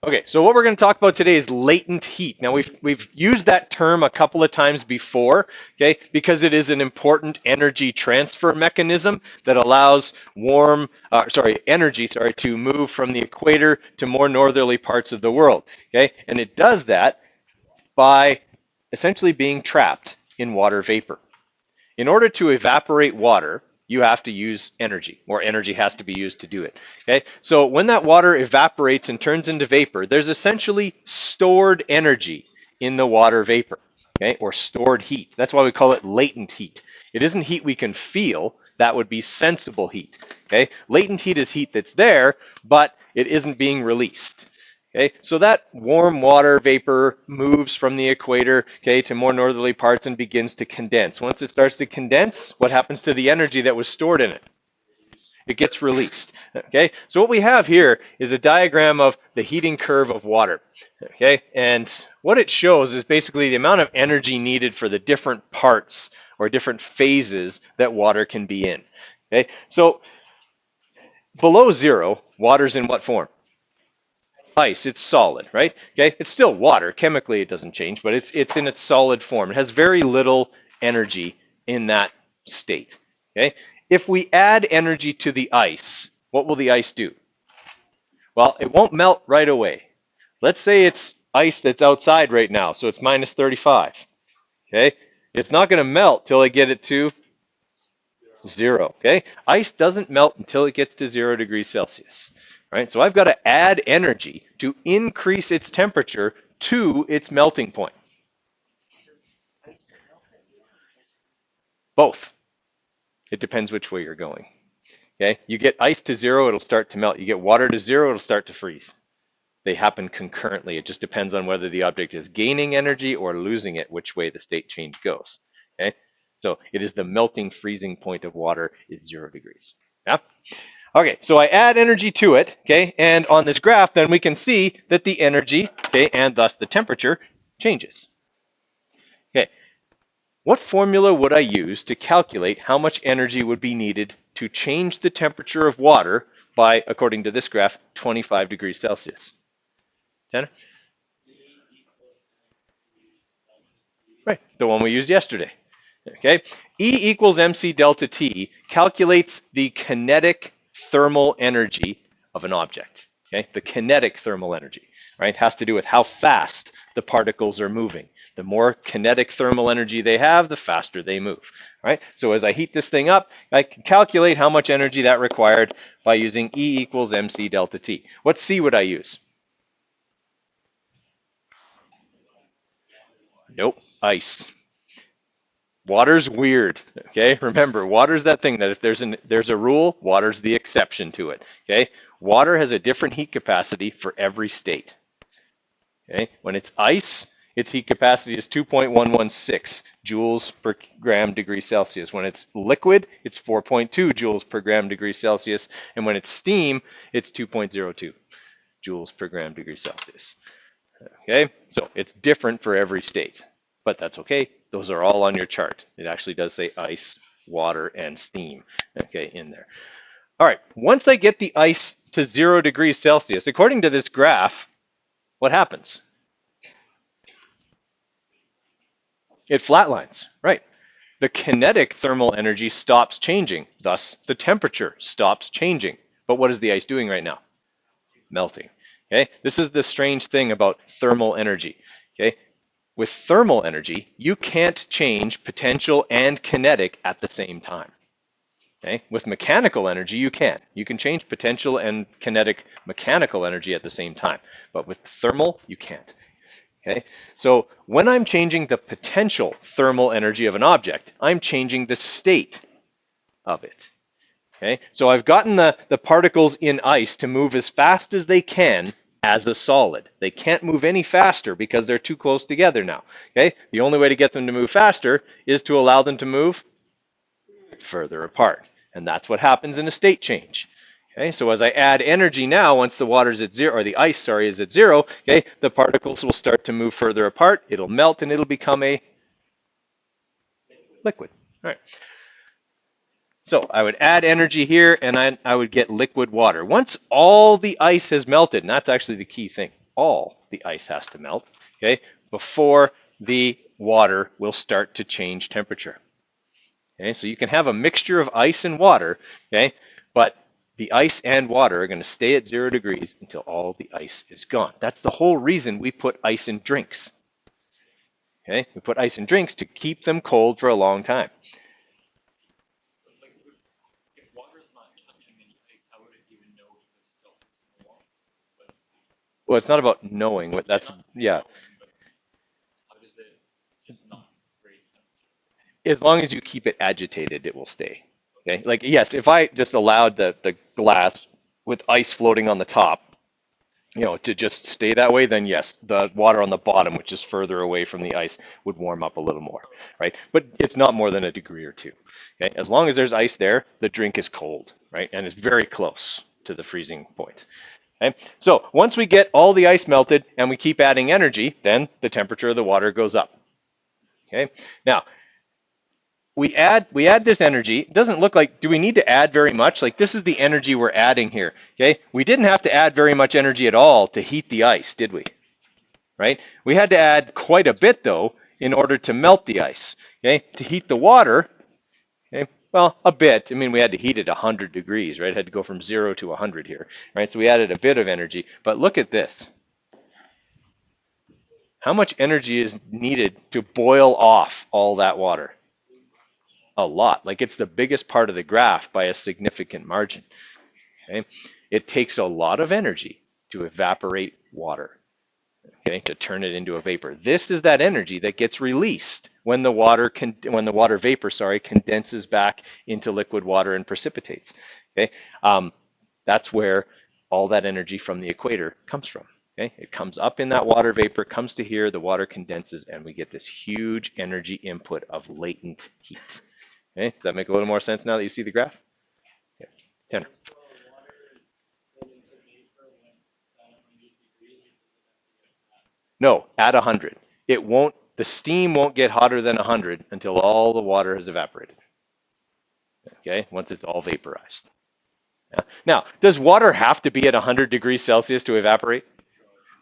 Okay, so what we're going to talk about today is latent heat. Now we've used that term a couple of times before, okay, because it is an important energy transfer mechanism that allows energy, to move from the equator to more northerly parts of the world, okay, and it does that by essentially being trapped in water vapor. In order to evaporate water, you have to use energy, or energy has to be used to do it. Okay, so when that water evaporates and turns into vapor, there's essentially stored energy in the water vapor, okay, or stored heat. That's why we call it latent heat. It isn't heat we can feel. That would be sensible heat. Okay, latent heat is heat that's there, but it isn't being released. Okay, so that warm water vapor moves from the equator, okay, to more northerly parts and begins to condense. Once it starts to condense, what happens to the energy that was stored in it? It gets released. Okay, so what we have here is a diagram of the heating curve of water. Okay, and what it shows is basically the amount of energy needed for the different parts or different phases that water can be in. Okay, so below zero, water's in what form? Ice, it's solid, right? Okay, it's still water. Chemically, it doesn't change, but it's in its solid form. It has very little energy in that state. Okay, if we add energy to the ice, what will the ice do? Well, it won't melt right away. Let's say it's ice that's outside right now, so it's minus 35. Okay, it's not going to melt till I get it to zero. Okay, ice doesn't melt until it gets to 0 degrees Celsius. Right, so I've got to add energy to increase its temperature to its melting point. Both. It depends which way you're going. Okay, you get ice to zero, it'll start to melt. You get water to zero, it'll start to freeze. They happen concurrently. It just depends on whether the object is gaining energy or losing it, which way the state change goes. Okay, so it is the melting freezing point of water is 0 degrees. Yeah. Okay, so I add energy to it, okay, and on this graph, then we can see that the energy, okay, and thus the temperature changes. Okay, what formula would I use to calculate how much energy would be needed to change the temperature of water by, according to this graph, 25 degrees Celsius? Tanner? Right, the one we used yesterday. Okay, E equals mc delta T calculates the kinetic thermal energy of an object. Okay, the kinetic thermal energy, right, has to do with how fast the particles are moving. The more kinetic thermal energy they have, the faster they move. Right, so as I heat this thing up, I can calculate how much energy that required by using E equals mc delta T. What C would I use? Nope, ice. Water's weird, okay? Remember, water's that thing that if there's a rule, water's the exception to it, okay? Water has a different heat capacity for every state, okay? When it's ice, its heat capacity is 2.116 joules per gram degree Celsius. When it's liquid, it's 4.2 joules per gram degree Celsius. And when it's steam, it's 2.02 joules per gram degree Celsius, okay? So it's different for every state, but that's okay. Those are all on your chart. It actually does say ice, water, and steam, okay, in there. All right, once I get the ice to 0 degrees Celsius, according to this graph, what happens? It flatlines, right? The kinetic thermal energy stops changing, thus the temperature stops changing. But what is the ice doing right now? Melting, okay? This is the strange thing about thermal energy, okay? With thermal energy, you can't change potential and kinetic at the same time. Okay? With mechanical energy, you can. You can change potential and kinetic mechanical energy at the same time. But with thermal, you can't. Okay? So when I'm changing the potential thermal energy of an object, I'm changing the state of it. Okay? So I've gotten the particles in ice to move as fast as they can as a solid. They can't move any faster because they're too close together now. Okay? The only way to get them to move faster is to allow them to move further apart. And that's what happens in a state change. Okay, so as I add energy now, once the water's at zero, or the ice, sorry, is at zero, okay, the particles will start to move further apart. It'll melt and it'll become a liquid. All right. So I would add energy here and I would get liquid water. Once all the ice has melted, and that's actually the key thing. all the ice has to melt, okay, before the water will start to change temperature. Okay, so you can have a mixture of ice and water, okay, but the ice and water are going to stay at 0 degrees until all the ice is gone. That's the whole reason we put ice in drinks. Okay, we put ice in drinks to keep them cold for a long time. Well, it's not about knowing what that's, yeah. As long as you keep it agitated, it will stay. Okay, like yes, if I just allowed the glass with ice floating on the top, to just stay that way, then yes, the water on the bottom, which is further away from the ice, would warm up a little more, right? But it's not more than a degree or two. Okay, as long as there's ice there, the drink is cold, right? And it's very close to the freezing point. Okay, so once we get all the ice melted and we keep adding energy, then the temperature of the water goes up. Okay, now we add this energy. It doesn't look like, do we need to add very much? Like this is the energy we're adding here. Okay, we didn't have to add very much energy at all to heat the ice, did we? Right? We had to add quite a bit though in order to melt the ice. Okay, to heat the water. Okay, well, a bit. I mean, we had to heat it 100 degrees, right? It had to go from 0 to 100 here, right? So we added a bit of energy. But look at this. How much energy is needed to boil off all that water? A lot. Like it's the biggest part of the graph by a significant margin. Okay, it takes a lot of energy to evaporate water. Okay, to turn it into a vapor. This is that energy that gets released when the water vapor, condenses back into liquid water and precipitates. Okay, that's where all that energy from the equator comes from. Okay, it comes up in that water vapor, comes to here, the water condenses, and we get this huge energy input of latent heat. Okay, does that make a little more sense now that you see the graph? Yeah. Tanner. No, at 100. It won't, the steam won't get hotter than 100 until all the water has evaporated. Okay, once it's all vaporized. Yeah. Now, does water have to be at 100 degrees Celsius to evaporate?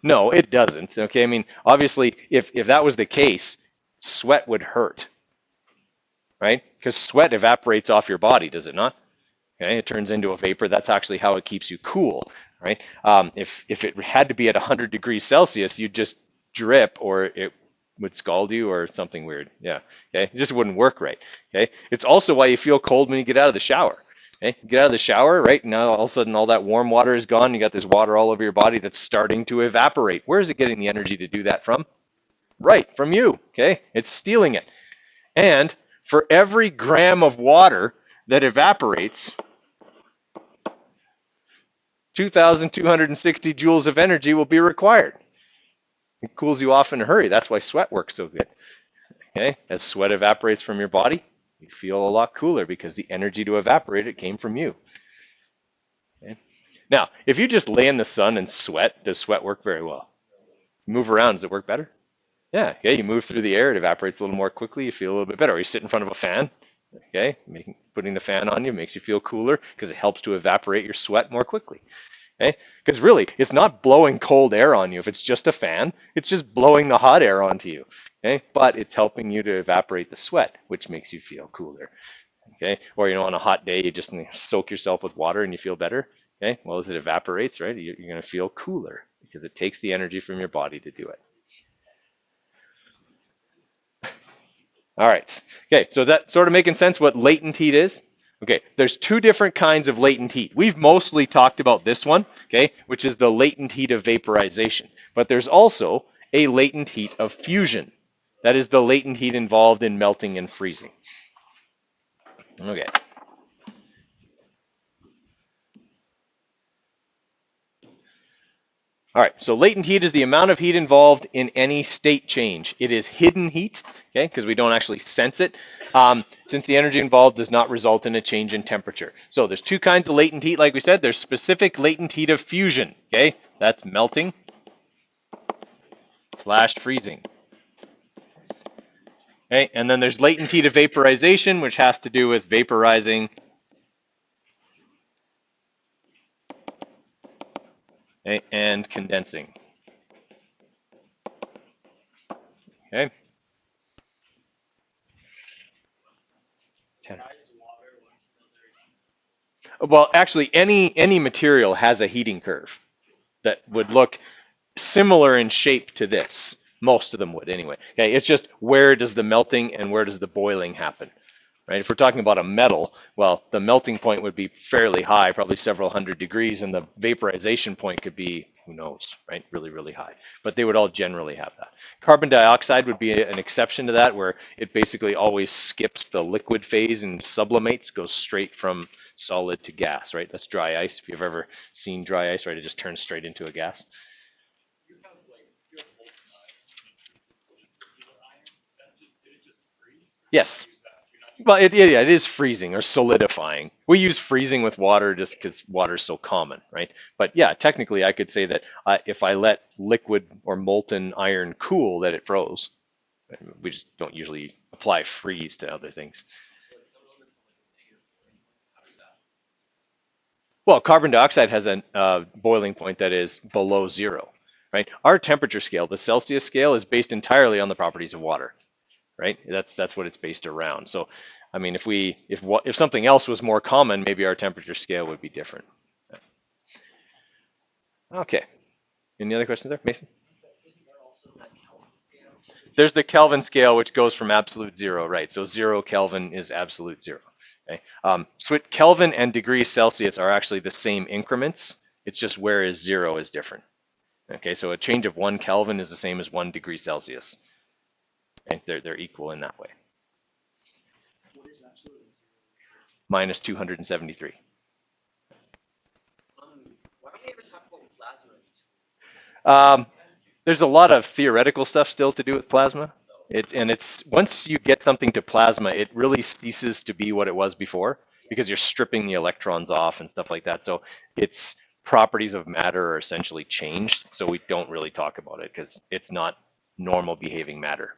No, it doesn't. Okay, I mean, obviously, if that was the case, sweat would hurt, right? Because sweat evaporates off your body, does it not? Okay, it turns into a vapor. That's actually how it keeps you cool, right? If it had to be at 100 degrees Celsius, you'd just drip, or it would scald you, or something weird. Yeah. Okay, it just wouldn't work right. Okay, it's also why you feel cold when you get out of the shower. Okay, you get out of the shower, right? Now all of a sudden all that warm water is gone. You got this water all over your body that's starting to evaporate. Where is it getting the energy to do that from? Right, from you. Okay, it's stealing it. And for every gram of water that evaporates, 2,260 joules of energy will be required. It cools you off in a hurry. That's why sweat works so good. Okay, as sweat evaporates from your body, you feel a lot cooler because the energy to evaporate it came from you. Okay? Now, if you just lay in the sun and sweat, does sweat work very well? Move around, does it work better? Yeah, you move through the air, it evaporates a little more quickly, you feel a little bit better. Or you sit in front of a fan, okay, putting the fan on you makes you feel cooler because it helps to evaporate your sweat more quickly. Okay, because really, it's not blowing cold air on you. If it's just a fan, it's just blowing the hot air onto you. Okay, but it's helping you to evaporate the sweat, which makes you feel cooler. Okay, or on a hot day, you just soak yourself with water and you feel better. Okay, well, as it evaporates, right, you're going to feel cooler because it takes the energy from your body to do it. All right. Okay, so is that sort of making sense what latent heat is? Okay, there's two different kinds of latent heat. We've mostly talked about this one, okay, which is the latent heat of vaporization. But there's also a latent heat of fusion. That is the latent heat involved in melting and freezing. Okay. All right, so latent heat is the amount of heat involved in any state change. It is hidden heat, okay, because we don't actually sense it, since the energy involved does not result in a change in temperature. So there's two kinds of latent heat, like we said. There's specific latent heat of fusion, okay? That's melting / freezing. Okay, and then there's latent heat of vaporization, which has to do with vaporizing, okay, and condensing. Okay. 10. Well, actually, any material has a heating curve that would look similar in shape to this. Most of them would anyway. Okay, it's just where does the melting and where does the boiling happen, right? If we're talking about a metal, well, the melting point would be fairly high, probably several hundred degrees, and the vaporization point could be, who knows, right? Really, really high. But they would all generally have that. Carbon dioxide would be an exception to that, where it basically always skips the liquid phase and sublimates, goes straight from solid to gas, right? That's dry ice. If you've ever seen dry ice, right, it just turns straight into a gas. Yes. Well, yeah, it is freezing or solidifying. We use freezing with water just because water is so common, right? But yeah, technically, I could say that if I let liquid or molten iron cool, that it froze. We just don't usually apply freeze to other things. Well, carbon dioxide has a boiling point that is below zero, right? Our temperature scale, the Celsius scale, is based entirely on the properties of water, right? That's what it's based around. So, I mean, if something else was more common, maybe our temperature scale would be different. Okay. Any other questions there, Mason? There's the Kelvin scale, which goes from absolute zero, right? So 0 Kelvin is absolute zero. Okay. So Kelvin and degrees Celsius are actually the same increments. It's just where is zero is different. Okay, so a change of 1 Kelvin is the same as 1 degree Celsius. And they're equal in that way. Minus 273. Um, there's a lot of theoretical stuff still to do with plasma. It's once you get something to plasma, it really ceases to be what it was before because you're stripping the electrons off and stuff like that. So its properties of matter are essentially changed. So we don't really talk about it because it's not normal behaving matter.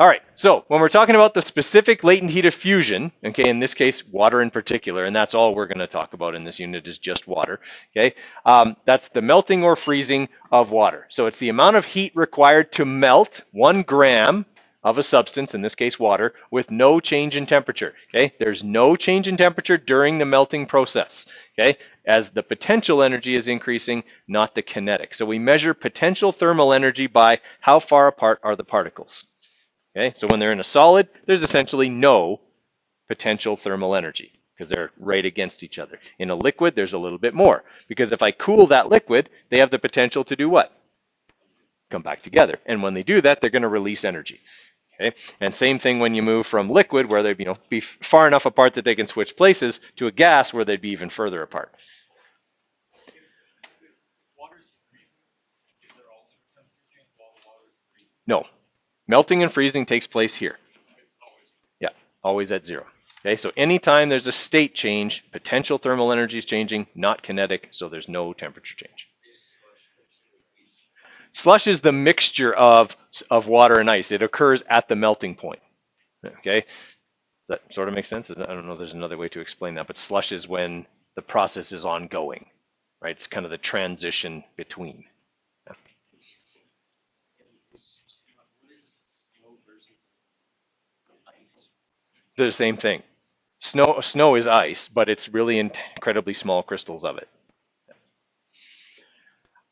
All right, so when we're talking about the specific latent heat of fusion, okay, in this case, water in particular, and that's all we're going to talk about in this unit is just water, okay? That's the melting or freezing of water. So it's the amount of heat required to melt 1 gram of a substance, in this case water, with no change in temperature, okay? There's no change in temperature during the melting process, okay? As the potential energy is increasing, not the kinetic. So we measure potential thermal energy by how far apart are the particles. Okay, so when they're in a solid, there's essentially no potential thermal energy because they're right against each other. In a liquid, there's a little bit more because if I cool that liquid, they have the potential to do what? Come back together. And when they do that, they're going to release energy. Okay, and same thing when you move from liquid, where they'd be far enough apart that they can switch places, to a gas where they'd be even further apart. No, melting and freezing takes place here. Yeah, always at zero. Okay, so anytime there's a state change, potential thermal energy is changing, not kinetic, so there's no temperature change. Slush is the mixture of water and ice. It occurs at the melting point. Okay, that sort of makes sense. I don't know. There's another way to explain that, but slush is when the process is ongoing, right? It's kind of the transition between. Yeah. They're the same thing. Snow is ice, but it's really incredibly small crystals of it.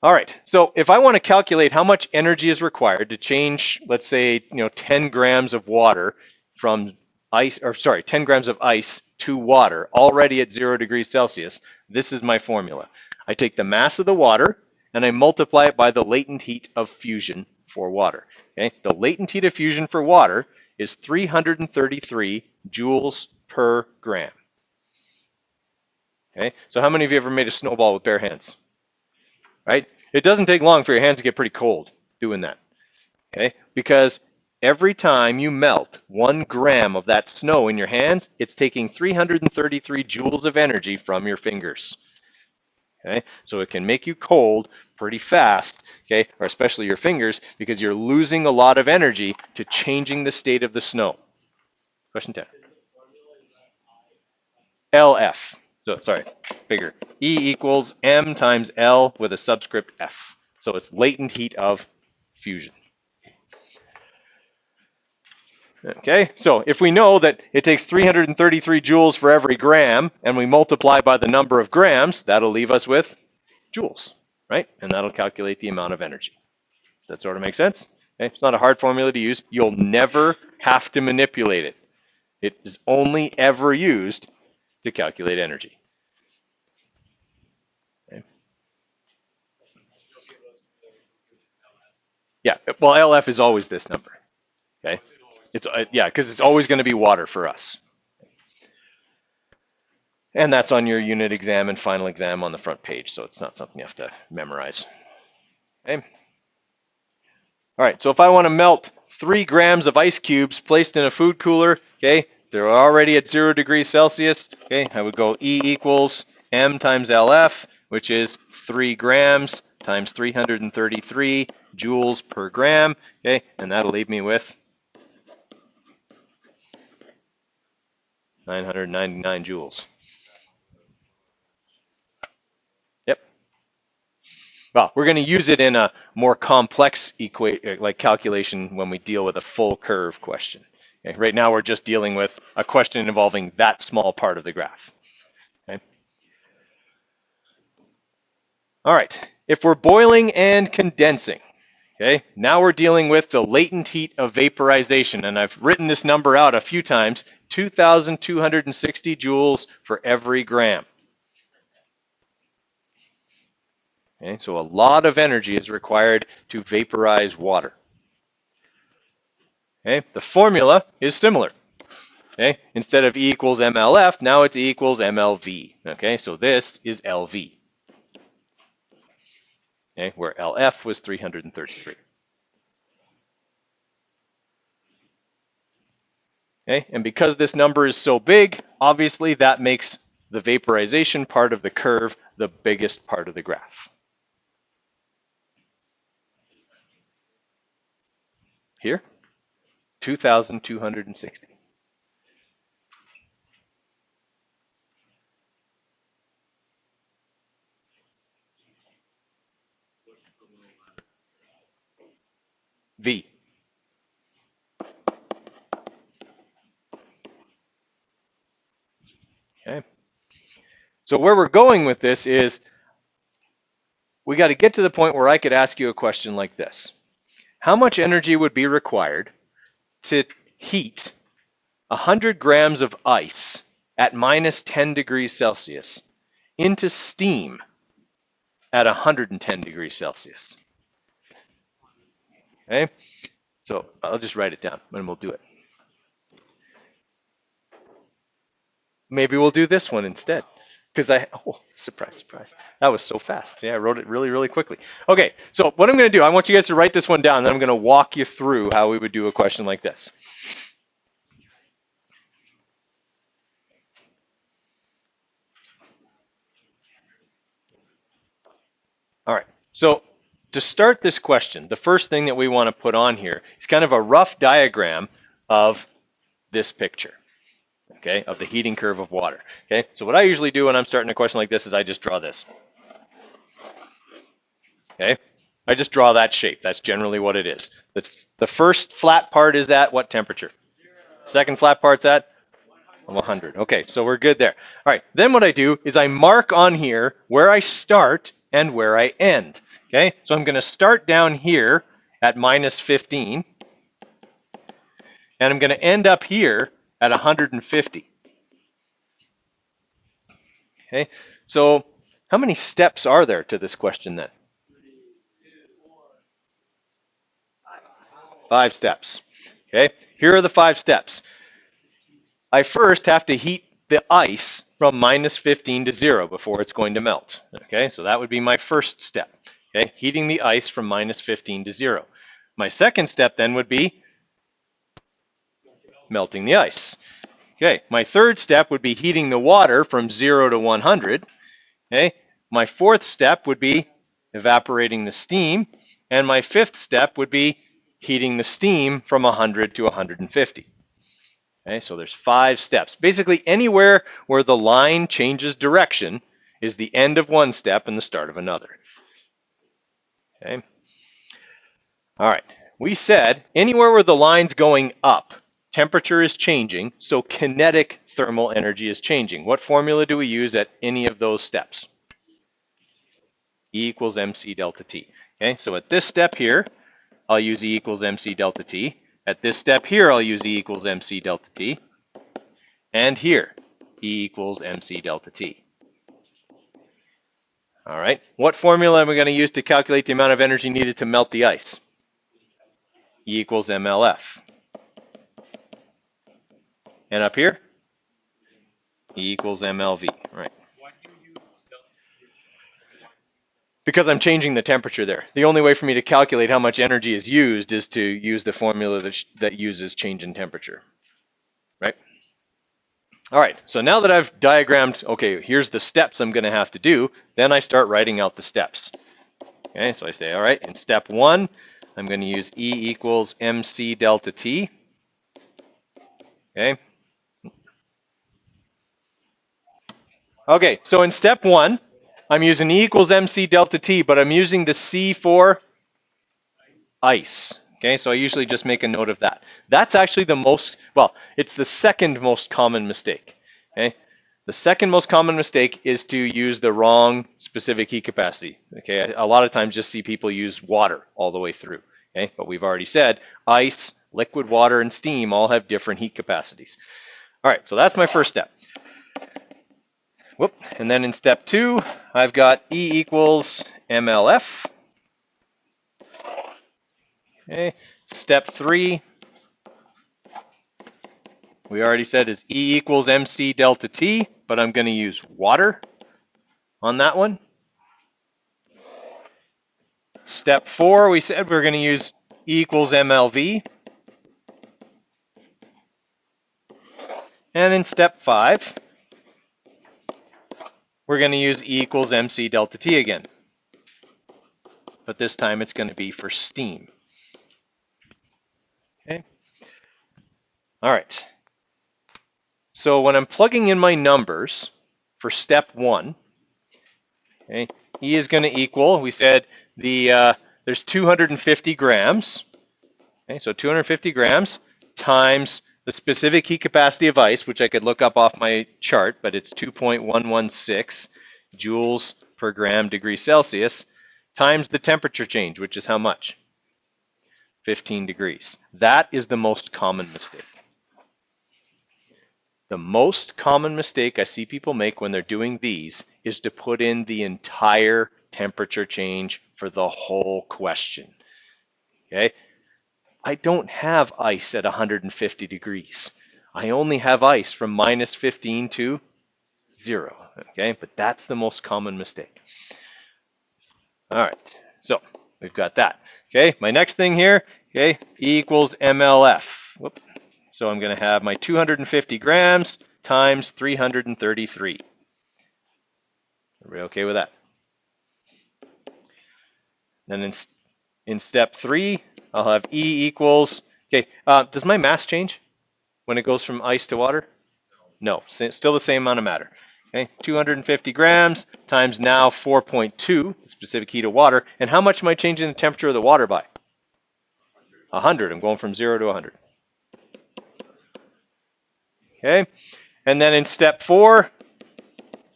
All right, so if I want to calculate how much energy is required to change, let's say, 10 grams of water from ice, or sorry, 10 grams of ice to water already at 0 degrees Celsius, this is my formula. I take the mass of the water and I multiply it by the latent heat of fusion for water. Okay, the latent heat of fusion for water is 333 joules per gram. Okay, so how many of you ever made a snowball with bare hands? Right? It doesn't take long for your hands to get pretty cold doing that, okay? Because every time you melt 1 gram of that snow in your hands, it's taking 333 joules of energy from your fingers, okay? So it can make you cold pretty fast, okay? Or especially your fingers, because you're losing a lot of energy to changing the state of the snow. Question 10. LF. So sorry, bigger. E equals M times L with a subscript F. So it's latent heat of fusion. Okay, so if we know that it takes 333 joules for every gram, and we multiply by the number of grams, that'll leave us with joules, right? And that'll calculate the amount of energy. Does that sort of make sense? Okay, it's not a hard formula to use. You'll never have to manipulate it. It is only ever used to calculate energy. Okay. Yeah, well, LF is always this number. Okay, it's yeah, because it's always going to be water for us. And that's on your unit exam and final exam on the front page, so it's not something you have to memorize. Okay. All right, so if I want to melt 3 grams of ice cubes placed in a food cooler, okay, they're already at 0 degrees Celsius, okay, I would go E equals M times LF, which is 3 grams times 333 joules per gram, okay, and that'll leave me with 999 joules. Yep. Well, we're going to use it in a more complex calculation when we deal with a full curve question. Okay? Right now, we're just dealing with a question involving that small part of the graph. Okay? All right. If we're boiling and condensing, okay, now we're dealing with the latent heat of vaporization, and I've written this number out a few times, 2,260 joules for every gram. Okay, so a lot of energy is required to vaporize water. Okay, the formula is similar. Okay, instead of E equals MLF, now it's E equals MLV. Okay, so this is LV. Okay, where LF was 333. Okay, and because this number is so big, obviously that makes the vaporization part of the curve the biggest part of the graph. Here, 2,260. V. Okay. So where we're going with this is we got to get to the point where I could ask you a question like this. How much energy would be required to heat 100 grams of ice at minus 10 degrees Celsius into steam at 110 degrees Celsius? Okay, so I'll just write it down and we'll do it. Maybe we'll do this one instead. Because surprise, surprise. That was so fast. Yeah, I wrote it really, really quickly. Okay, so what I'm going to do, I want you guys to write this one down, and then I'm going to walk you through how we would do a question like this. All right, so to start this question, the first thing that we want to put on here is kind of a rough diagram of this picture. Okay, of the heating curve of water. Okay, so what I usually do when I'm starting a question like this is I just draw this. Okay, I just draw that shape. That's generally what it is. The first flat part is at what temperature? Second flat part's at 100. Okay, so we're good there. All right, then what I do is I mark on here where I start and where I end. Okay, so I'm going to start down here at minus 15, and I'm going to end up here at 150. Okay, so how many steps are there to this question then? 5 steps. Okay, here are the 5 steps. I first have to heat the ice from minus 15 to 0 before it's going to melt. Okay, so that would be my first step. Okay, heating the ice from minus 15 to 0. My second step then would be melting the ice. Okay, my third step would be heating the water from 0 to 100. Okay, my fourth step would be evaporating the steam, and my fifth step would be heating the steam from 100 to 150. Okay, so there's 5 steps. Basically, anywhere where the line changes direction is the end of one step and the start of another. Okay. All right. We said anywhere where the line's going up, temperature is changing, so kinetic thermal energy is changing. What formula do we use at any of those steps? E equals mc delta T. Okay, so at this step here, I'll use E equals mc delta T. At this step here, I'll use E equals mc delta T. And here, E equals mc delta T. All right, what formula am I going to use to calculate the amount of energy needed to melt the ice? E equals mLF. And up here, E equals mLV, right? Because I'm changing the temperature there. The only way for me to calculate how much energy is used is to use the formula that uses change in temperature, right? All right, so now that I've diagrammed, okay, here's the steps I'm gonna have to do, then I start writing out the steps. Okay, so I say, all right, in step 1, I'm gonna use E equals mc delta T, okay? Okay, so in step 1, I'm using E equals mc delta T, but I'm using the C for ice. Okay, so I usually just make a note of that. That's actually the most, well, it's the second most common mistake. Okay, the second most common mistake is to use the wrong specific heat capacity. Okay, a lot of times just see people use water all the way through. Okay, but we've already said ice, liquid water, and steam all have different heat capacities. All right, so that's my first step. Whoop, and then in step 2, I've got E equals mLF. Okay, step 3, we already said is E equals mc delta T, but I'm going to use water on that one. Step 4, we said we're going to use E equals mLV. And in step 5, we're going to use E equals mc delta T again. But this time it's going to be for steam. Okay. All right. So when I'm plugging in my numbers for step 1, okay, E is going to equal, we said there's 250 grams. Okay, so 250 grams times the specific heat capacity of ice, which I could look up off my chart, but it's 2.116 joules per gram degree Celsius, times the temperature change, which is how much? 15 degrees. That is the most common mistake. The most common mistake I see people make when they're doing these is to put in the entire temperature change for the whole question. Okay? I don't have ice at 150 degrees. I only have ice from minus 15 to 0. Okay? But that's the most common mistake. All right. So we've got that. Okay? My next thing here, okay, E equals mLF. Whoop. So I'm going to have my 250 grams times 333. Are we okay with that? Then in step 3, I'll have E equals, okay, does my mass change when it goes from ice to water? No, still the same amount of matter. Okay, 250 grams times now 4.2, the specific heat of water. And how much am I changing the temperature of the water by? 100. I'm going from 0 to 100. Okay, and then in step 4,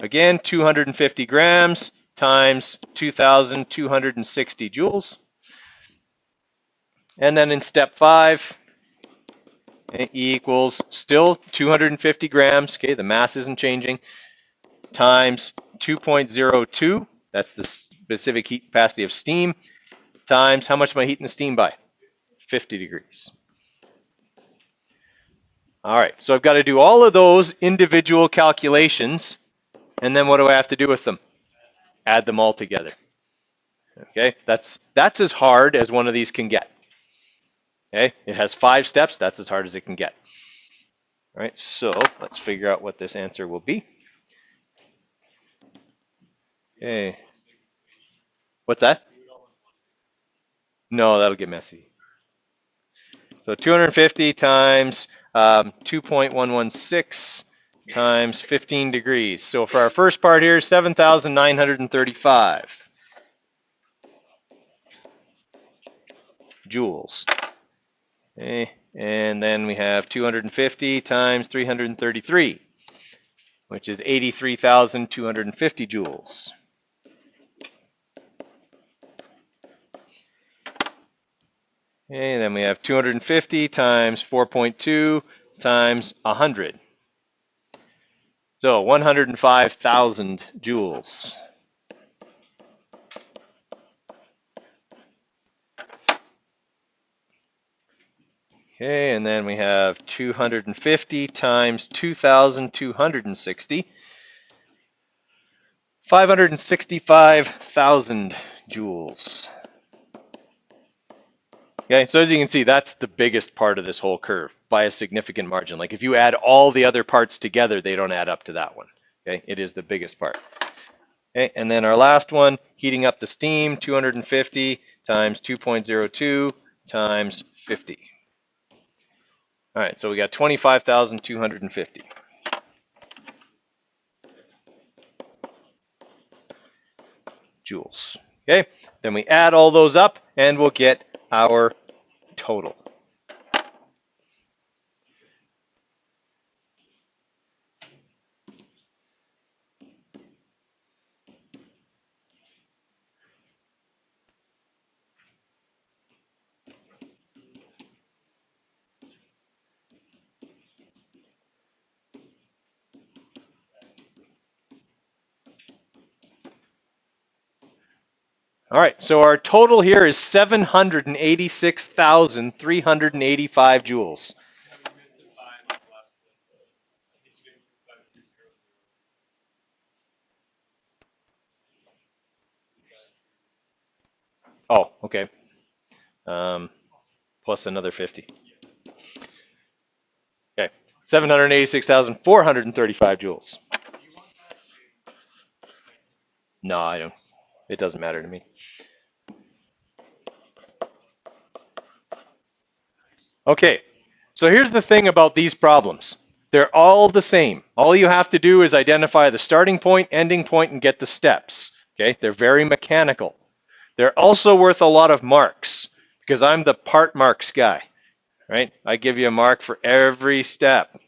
again, 250 grams times 2,260 joules. And then in step 5, E equals still 250 grams, okay, the mass isn't changing, times 2.02, that's the specific heat capacity of steam, times how much am I heating the steam by? 50 degrees. All right, so I've got to do all of those individual calculations, and then what do I have to do with them? Add them all together. Okay, that's as hard as one of these can get. Okay, it has 5 steps, that's as hard as it can get. All right, so let's figure out what this answer will be. Okay. What's that? No, that'll get messy. So 250 times 2.116 times 15 degrees. So for our first part here, 7,935. joules. Okay. And then we have 250 times 333, which is 83,250 joules. Okay, and then we have 250 times 4.2 times 100. So 105,000 joules. Okay, and then we have 250 times 2,260. 565,000 joules. Okay, so as you can see, that's the biggest part of this whole curve by a significant margin. Like if you add all the other parts together, they don't add up to that one. Okay, it is the biggest part. Okay, and then our last one, heating up the steam, 250 times 2.02 times 50. All right, so we got 25,250. Joules. Okay, then we add all those up and we'll get our total. All right, so our total here is 786,385 joules. Oh, okay. Plus another 50. Okay, 786,435 joules. No, I don't. It doesn't matter to me. Okay, so here's the thing about these problems. They're all the same. All you have to do is identify the starting point, ending point, and get the steps. Okay, they're very mechanical. They're also worth a lot of marks because I'm the part marks guy, right? I give you a mark for every step.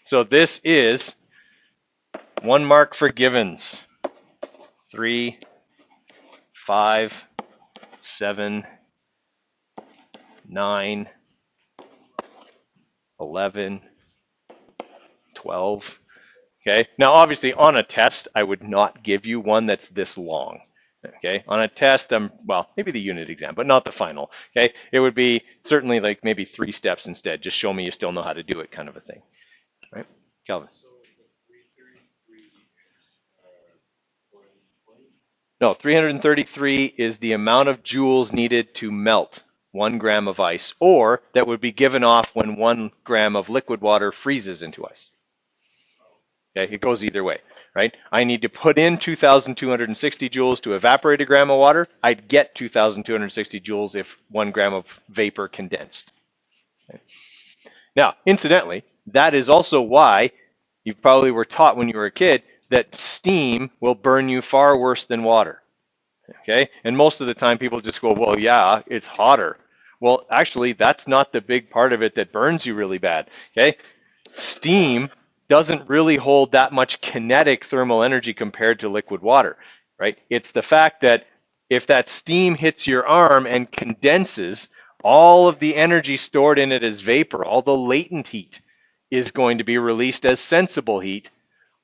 So this is 1 mark for givens. 3, 5, 7, 9, 11, 12. Okay, now obviously on a test, I would not give you one that's this long. Okay, on a test, well, maybe the unit exam, but not the final. Okay, it would be certainly like maybe 3 steps instead. Just show me you still know how to do it, kind of a thing. Right, Calvin? No, 333 is the amount of joules needed to melt 1 gram of ice, or that would be given off when 1 gram of liquid water freezes into ice. Okay, it goes either way, right? I need to put in 2,260 joules to evaporate a gram of water. I'd get 2,260 joules if 1 gram of vapor condensed. Okay. Now, incidentally, that is also why you probably were taught when you were a kid that steam will burn you far worse than water. Okay, and most of the time people just go, well, yeah, it's hotter. Well, actually, that's not the big part of it that burns you really bad. Okay, steam doesn't really hold that much kinetic thermal energy compared to liquid water, right? It's the fact that if that steam hits your arm and condenses, all of the energy stored in it as vapor, all the latent heat, is going to be released as sensible heat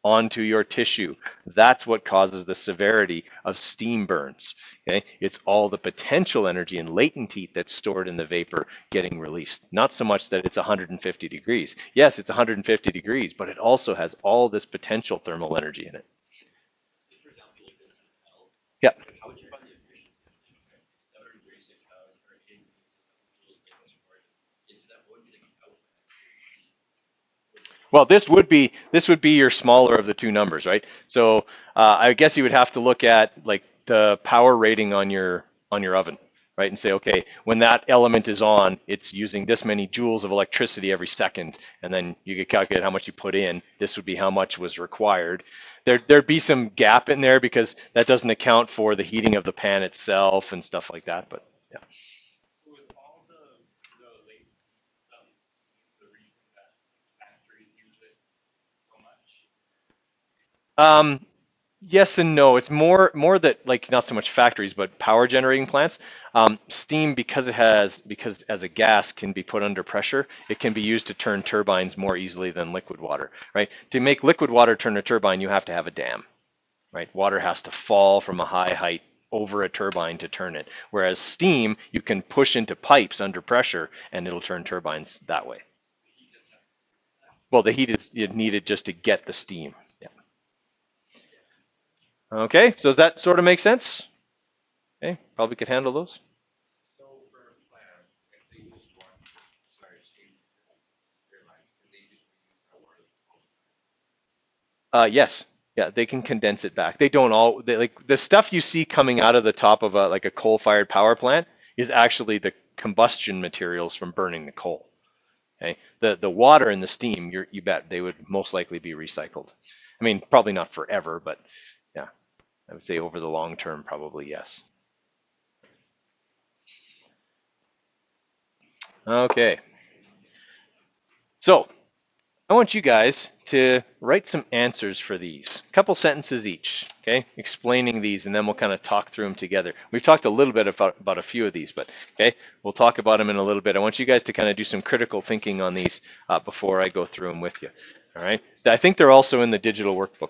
onto your tissue. That's what causes the severity of steam burns. Okay, it's all the potential energy and latent heat that's stored in the vapor getting released. Not so much that it's 150 degrees. Yes, it's 150 degrees, but it also has all this potential thermal energy in it. Yeah. Well, this would be your smaller of the two numbers, right? So I guess you would have to look at like the power rating on your oven, right? And say, okay, when that element is on, it's using this many joules of electricity every second, and then you could calculate how much you put in. This would be how much was required. There'd be some gap in there because that doesn't account for the heating of the pan itself and stuff like that. But Um, yes and no. It's more that, like, not so much factories, but power generating plants. Steam, because as a gas can be put under pressure, it can be used to turn turbines more easily than liquid water, right? To make liquid water turn a turbine, you have to have a dam, right? Water has to fall from a high height over a turbine to turn it. Whereas steam, you can push into pipes under pressure and it'll turn turbines that way. Well, the heat is needed just to get the steam. Yeah. Okay, so does that sort of make sense? Okay, probably could handle those. Yes. Yeah, they can condense it back. They don't all like the stuff you see coming out of the top of a like a coal-fired power plant is actually the combustion materials from burning the coal. Okay, the water and the steam, you bet they would most likely be recycled. I mean, probably not forever, but yeah, I would say over the long term, probably yes. Okay, so I want you guys to write some answers for these, a couple sentences each, okay, explaining these, and then we'll kind of talk through them together. We've talked a little bit about a few of these, but okay, we'll talk about them in a little bit. I want you guys to kind of do some critical thinking on these before I go through them with you, all right? I think they're also in the digital workbook.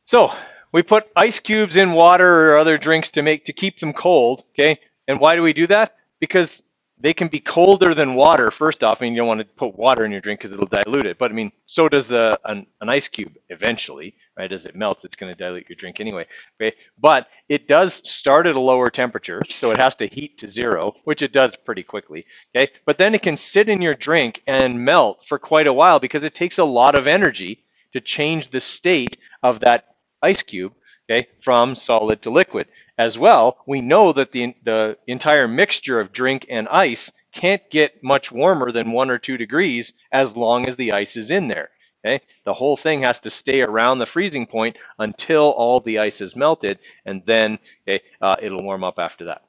So we put ice cubes in water or other drinks to keep them cold, okay? And why do we do that? Because they can be colder than water. First off, I mean, you don't want to put water in your drink because it'll dilute it. But I mean, so does an ice cube eventually, right? As it melts, it's going to dilute your drink anyway. Okay, but it does start at a lower temperature, so it has to heat to zero, which it does pretty quickly. Okay, but then it can sit in your drink and melt for quite a while because it takes a lot of energy to change the state of that ice cube, okay, from solid to liquid. As well, we know that the entire mixture of drink and ice can't get much warmer than 1 or 2 degrees as long as the ice is in there. Okay, the whole thing has to stay around the freezing point until all the ice is melted, and then okay, it'll warm up after that.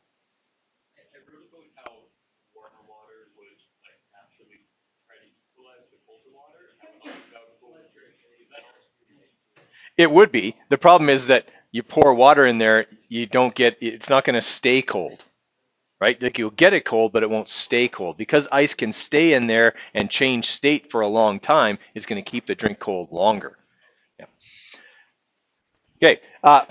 It would be. The problem is that you pour water in there, you don't get, it's not going to stay cold, right? Like you'll get it cold, but it won't stay cold. Because ice can stay in there and change state for a long time, it's going to keep the drink cold longer. Yeah. Okay,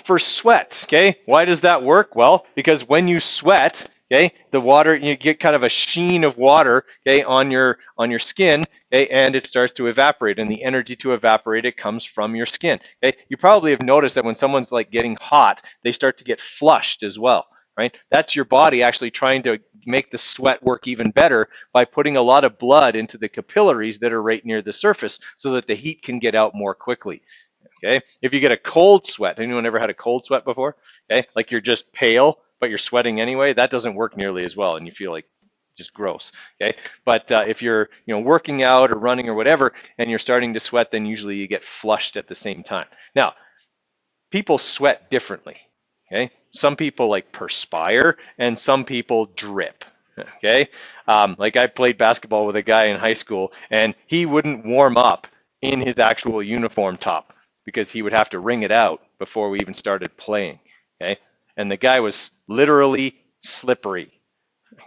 for sweat, okay, why does that work? Well, because when you sweat, okay, the water, you get kind of a sheen of water, okay, on your skin, okay, and it starts to evaporate, and the energy to evaporate it comes from your skin. Okay, you probably have noticed that when someone's like getting hot, they start to get flushed as well, right? That's your body actually trying to make the sweat work even better by putting a lot of blood into the capillaries that are right near the surface so that the heat can get out more quickly. Okay, if you get a cold sweat, anyone ever had a cold sweat before? Okay, like you're just pale, but you're sweating anyway, that doesn't work nearly as well, and you feel like just gross. Okay, but if you're working out or running or whatever, and you're starting to sweat, then usually you get flushed at the same time. Now, people sweat differently. Okay, some people like perspire, and some people drip. Okay, like I played basketball with a guy in high school, and he wouldn't warm up in his actual uniform top because he would have to wring it out before we even started playing. Okay, and the guy was literally slippery.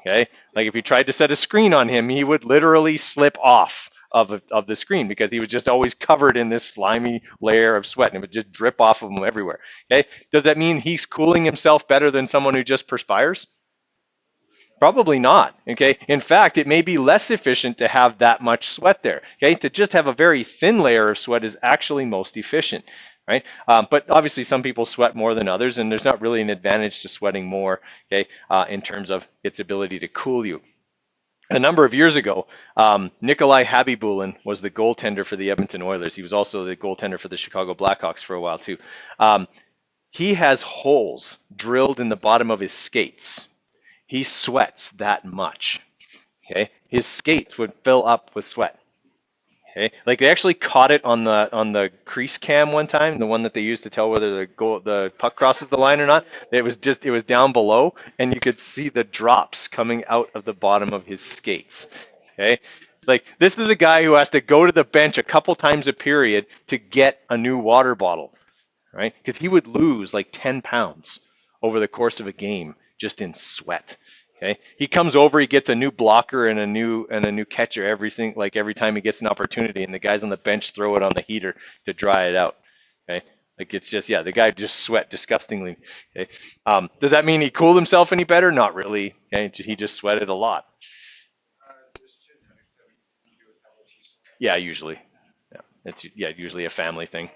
Okay, like if you tried to set a screen on him, he would literally slip off of the screen because he was just always covered in this slimy layer of sweat and it would just drip off of him everywhere. Okay, does that mean he's cooling himself better than someone who just perspires? Probably not. Okay. In fact, it may be less efficient to have that much sweat there. Okay. To just have a very thin layer of sweat is actually most efficient, right? But obviously, some people sweat more than others, and there's not really an advantage to sweating more. Okay. In terms of its ability to cool you. A number of years ago, Nikolai Habibulin was the goaltender for the Edmonton Oilers. He was also the goaltender for the Chicago Blackhawks for a while too. He has holes drilled in the bottom of his skates. He sweats that much. Okay, his skates would fill up with sweat. Okay, like they actually caught it on the crease cam one time, the one that they used to tell whether the puck crosses the line or not. It was down below, and you could see the drops coming out of the bottom of his skates. Okay, like this is a guy who has to go to the bench a couple times a period to get a new water bottle, right? Because he would lose like 10 pounds over the course of a game just in sweat. Okay, he comes over, he gets a new blocker and a new catcher every time he gets an opportunity, and the guys on the bench throw it on the heater to dry it out. Okay, like it's just the guy just sweat disgustingly. Okay, does that mean he cooled himself any better? Not really. Okay, he just sweated a lot. Yeah, usually. Yeah, it's usually a family thing.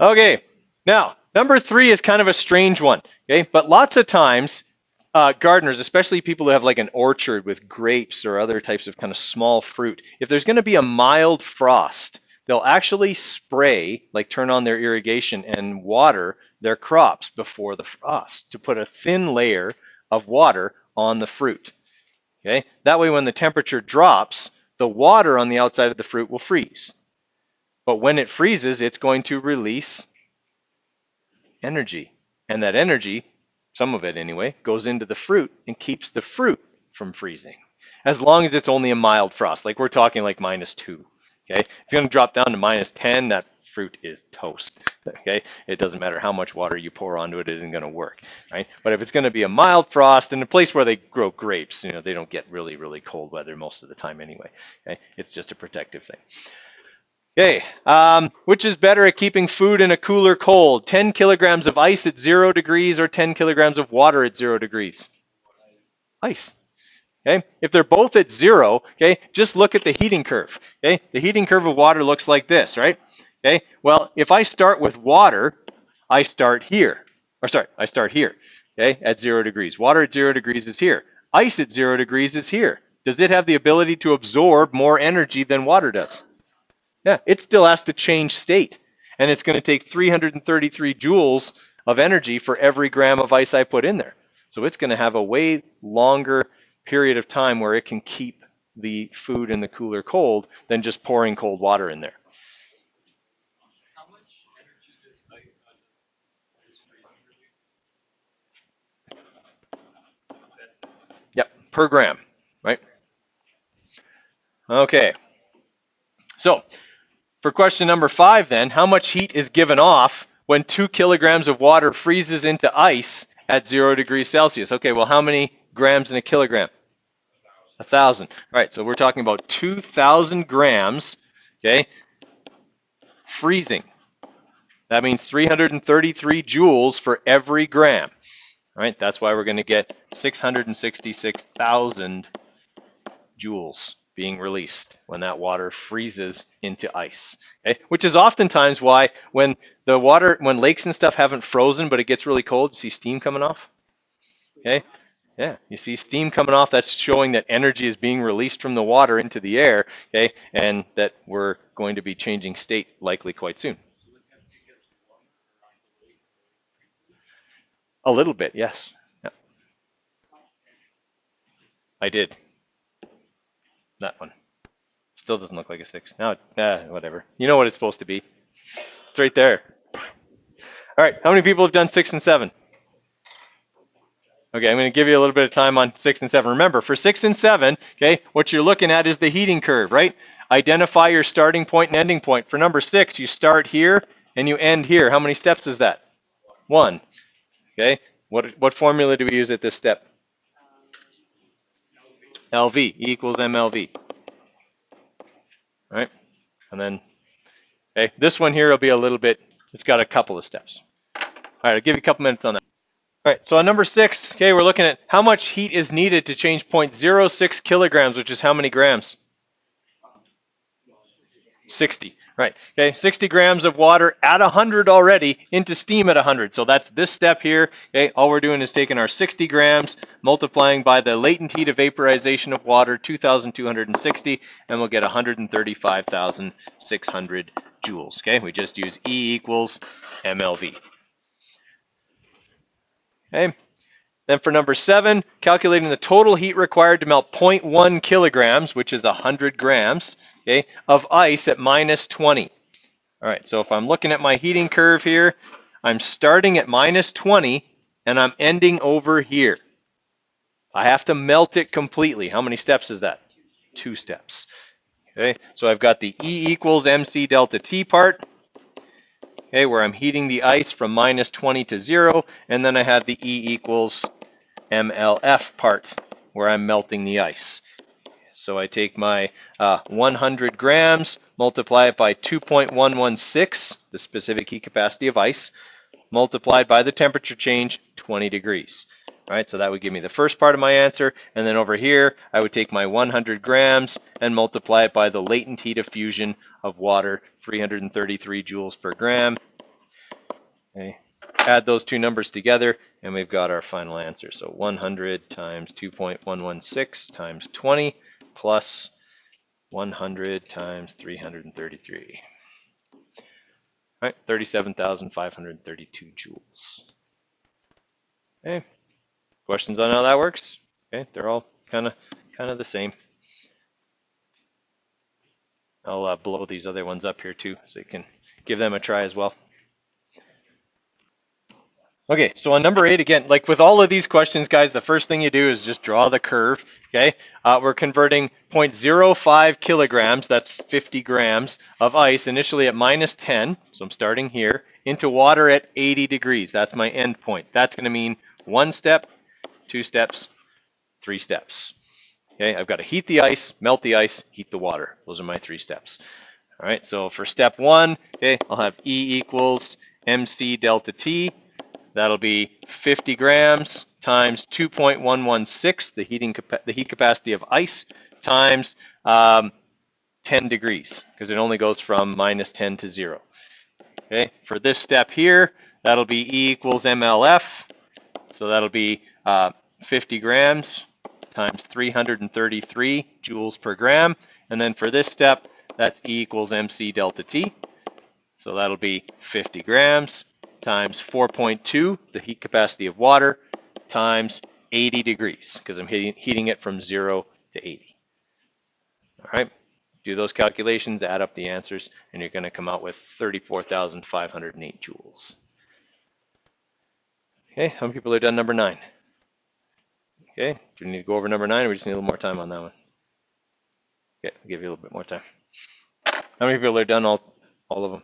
Okay, now number three is kind of a strange one. Okay, but lots of times, gardeners, especially people who have like an orchard with grapes or other types of kind of small fruit, if there's going to be a mild frost, they'll actually spray, like turn on their irrigation and water their crops before the frost to put a thin layer of water on the fruit. Okay, that way when the temperature drops, the water on the outside of the fruit will freeze. But when it freezes, it's going to release energy. And that energy, some of it anyway, goes into the fruit and keeps the fruit from freezing. As long as it's only a mild frost, like we're talking like -2. Okay, it's going to drop down to -10. That fruit is toast. Okay, it doesn't matter how much water you pour onto it; it isn't going to work, right? But if it's going to be a mild frost in a place where they grow grapes, they don't get really cold weather most of the time anyway. Okay, it's just a protective thing. Okay, which is better at keeping food in a cooler cold? 10 kilograms of ice at 0 degrees or 10 kilograms of water at 0 degrees? Ice. Okay, if they're both at 0, okay, just look at the heating curve. Okay, the heating curve of water looks like this, right? Okay, well, if I start with water, I start here. I start here, okay, at 0 degrees. Water at 0 degrees is here. Ice at 0 degrees is here. Does it have the ability to absorb more energy than water does? Yeah, it still has to change state. And it's going to take 333 joules of energy for every gram of ice I put in there. So it's going to have a way longer period of time where it can keep the food in the cooler cold than just pouring cold water in there. Yep, per gram, right? Okay. So for question number 5 then, how much heat is given off when 2 kilograms of water freezes into ice at 0 degrees Celsius? Okay, well, how many grams in a kilogram? 1,000. All right, so we're talking about 2,000 grams, okay, freezing. That means 333 joules for every gram. All right, that's why we're going to get 666,000 joules being released when that water freezes into ice. Okay, which is oftentimes why when lakes and stuff haven't frozen but it gets really cold, you see steam coming off. Okay, yeah, you see steam coming off. That's showing that energy is being released from the water into the air. Okay, and that we're going to be changing state likely quite soon. A little bit, yes. Yeah, I did that one. Still doesn't look like a 6. Now, whatever. You know what it's supposed to be. It's right there. All right, how many people have done 6 and 7? Okay, I'm going to give you a little bit of time on 6 and 7. Remember, for 6 and 7, okay, what you're looking at is the heating curve, right? Identify your starting point and ending point. For number 6, you start here and you end here. How many steps is that? 1. Okay, what formula do we use at this step? LV, E equals MLV. All right, and then, okay, this one here will be a little bit, it's got a couple of steps. All right, I'll give you a couple minutes on that. All right, so on number 6, okay, we're looking at how much heat is needed to change 0.06 kilograms, which is how many grams? 60, right? Okay, 60 grams of water at 100 already into steam at 100. So that's this step here. Okay, all we're doing is taking our 60 grams, multiplying by the latent heat of vaporization of water, 2,260, and we'll get 135,600 joules. Okay, we just use E equals MLV. Okay. Then for number 7, calculating the total heat required to melt 0.1 kilograms, which is 100 grams, okay, of ice at minus 20. All right, so if I'm looking at my heating curve here, I'm starting at minus 20 and I'm ending over here. I have to melt it completely. How many steps is that? 2 steps. Okay, so I've got the E equals MC delta T part, okay, where I'm heating the ice from minus 20 to 0, and then I have the E equals MLF part, where I'm melting the ice. So I take my 100 grams, multiply it by 2.116, the specific heat capacity of ice, multiplied by the temperature change, 20 degrees. All right, so that would give me the first part of my answer. And then over here, I would take my 100 grams and multiply it by the latent heat of fusion of water, 333 joules per gram. Okay. Add those two numbers together, and we've got our final answer. So 100 times 2.116 times 20 plus 100 times 333. All right, 37,532 joules. Okay. Questions on how that works? Okay, they're all kind of the same. I'll blow these other ones up here too, so you can give them a try as well. Okay, so on number 8, again, like with all of these questions, guys, the first thing you do is just draw the curve, okay? We're converting 0.05 kilograms, that's 50 grams, of ice, initially at minus 10, so I'm starting here, into water at 80 degrees. That's my end point. That's going to mean 1 step, 2 steps, 3 steps. Okay, I've got to heat the ice, melt the ice, heat the water. Those are my 3 steps. All right, so for step 1, okay, I'll have E equals MC delta T. That'll be 50 grams times 2.116, the heat capacity of ice, times 10 degrees, because it only goes from minus 10 to 0. Okay, for this step here, that'll be E equals MLF. So that'll be 50 grams times 333 joules per gram. And then for this step, that's E equals MC delta T. So that'll be 50 grams times 4.2, the heat capacity of water, times 80 degrees, because I'm heating it from 0 to 80. All right, do those calculations, add up the answers, and you're going to come out with 34,508 joules. Okay, how many people are done number 9? Okay, do we need to go over number 9, or we just need a little more time on that one? Okay, I'll give you a little bit more time. How many people are done all of them?